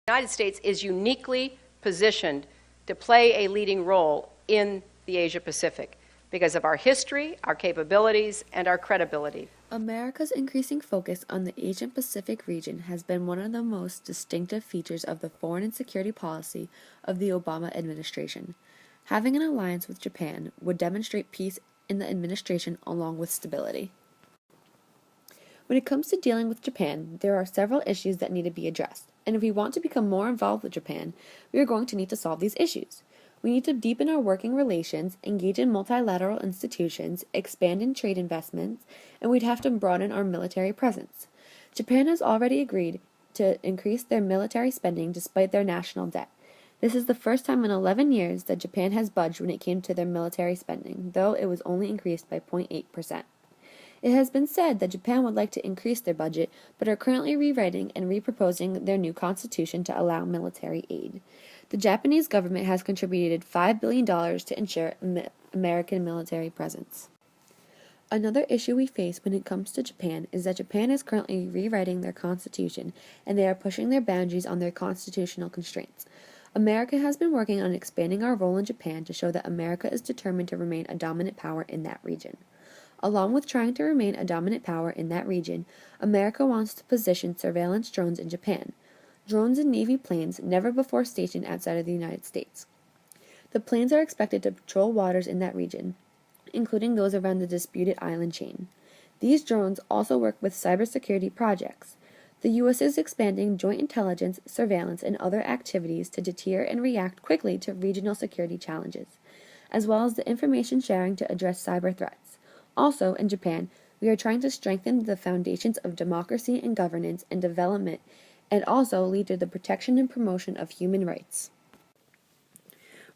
The United States is uniquely positioned to play a leading role in the Asia-Pacific because of our history, our capabilities, and our credibility. America's increasing focus on the Asian-Pacific region has been one of the most distinctive features of the foreign and security policy of the Obama administration. Having an alliance with Japan would demonstrate peace in the administration along with stability. When it comes to dealing with Japan, there are several issues that need to be addressed, and if we want to become more involved with Japan, we are going to need to solve these issues. We need to deepen our working relations, engage in multilateral institutions, expand in trade investments, and we'd have to broaden our military presence. Japan has already agreed to increase their military spending despite their national debt. This is the first time in 11 years that Japan has budged when it came to their military spending, though it was only increased by 0.8%. It has been said that Japan would like to increase their budget, but are currently rewriting and reproposing their new constitution to allow military aid. The Japanese government has contributed $5 billion to ensure American military presence. Another issue we face when it comes to Japan is that Japan is currently rewriting their constitution, and they are pushing their boundaries on their constitutional constraints. America has been working on expanding our role in Japan to show that America is determined to remain a dominant power in that region. Along with trying to remain a dominant power in that region, America wants to position surveillance drones in Japan. Drones and Navy planes never before stationed outside of the United States. The planes are expected to patrol waters in that region, including those around the disputed island chain. These drones also work with cybersecurity projects. The U.S. is expanding joint intelligence, surveillance, and other activities to deter and react quickly to regional security challenges, as well as the information sharing to address cyber threats. Also, in Japan, we are trying to strengthen the foundations of democracy and governance and development, and also lead to the protection and promotion of human rights.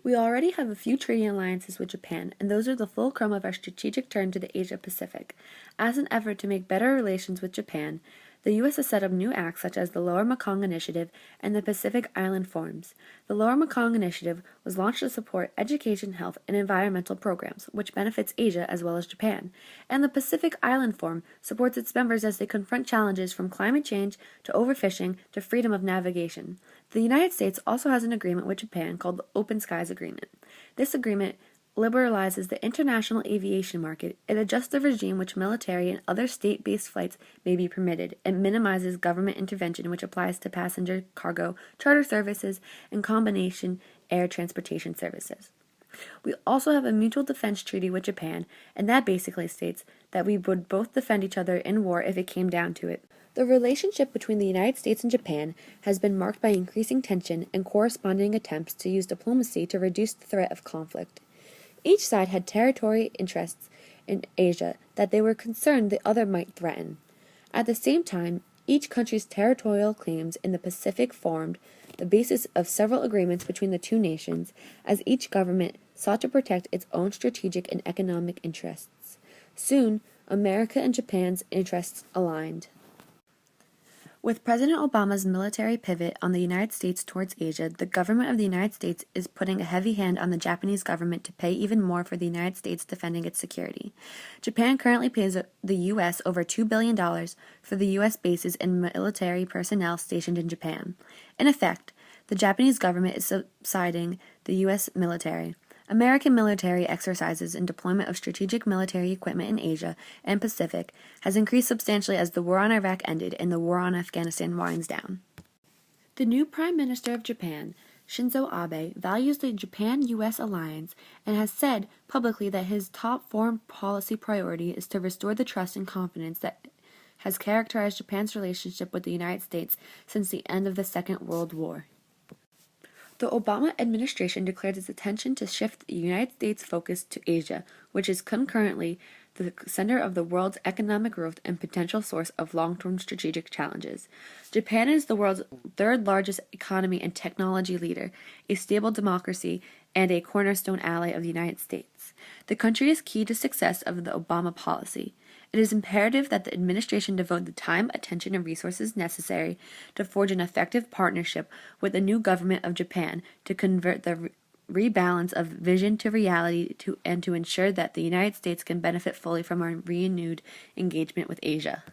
We already have a few trading alliances with Japan, and those are the fulcrum of our strategic turn to the Asia-Pacific. As an effort to make better relations with Japan, the U.S. has set up new acts such as the Lower Mekong Initiative and the Pacific Island Forums. The Lower Mekong Initiative was launched to support education, health, and environmental programs, which benefits Asia as well as Japan. And the Pacific Island Forum supports its members as they confront challenges from climate change to overfishing to freedom of navigation. The United States also has an agreement with Japan called the Open Skies Agreement. This agreement liberalizes the international aviation market. It adjusts the regime which military and other state-based flights may be permitted. It minimizes government intervention, which applies to passenger, cargo, charter services, and combination air transportation services. We also have a mutual defense treaty with Japan, and that basically states that we would both defend each other in war if it came down to it. The relationship between the United States and Japan has been marked by increasing tension and corresponding attempts to use diplomacy to reduce the threat of conflict. Each side had territorial interests in Asia that they were concerned the other might threaten. At the same time, each country's territorial claims in the Pacific formed the basis of several agreements between the two nations, as each government sought to protect its own strategic and economic interests. Soon, America and Japan's interests aligned. With President Obama's military pivot on the United States towards Asia, the government of the United States is putting a heavy hand on the Japanese government to pay even more for the United States defending its security. Japan currently pays the U.S. over $2 billion for the U.S. bases and military personnel stationed in Japan. In effect, the Japanese government is subsidizing the U.S. military. American military exercises and deployment of strategic military equipment in Asia and Pacific has increased substantially as the war on Iraq ended and the war on Afghanistan winds down. The new Prime Minister of Japan, Shinzo Abe, values the Japan-U.S. alliance and has said publicly that his top foreign policy priority is to restore the trust and confidence that has characterized Japan's relationship with the United States since the end of the Second World War. The Obama administration declared its intention to shift the United States' focus to Asia, which is concurrently the center of the world's economic growth and potential source of long-term strategic challenges. Japan is the world's third largest economy and technology leader, a stable democracy, and a cornerstone ally of the United States. The country is key to success of the Obama policy. It is imperative that the administration devote the time, attention, and resources necessary to forge an effective partnership with the new government of Japan to convert the rebalance of vision to reality and to ensure that the United States can benefit fully from our renewed engagement with Asia.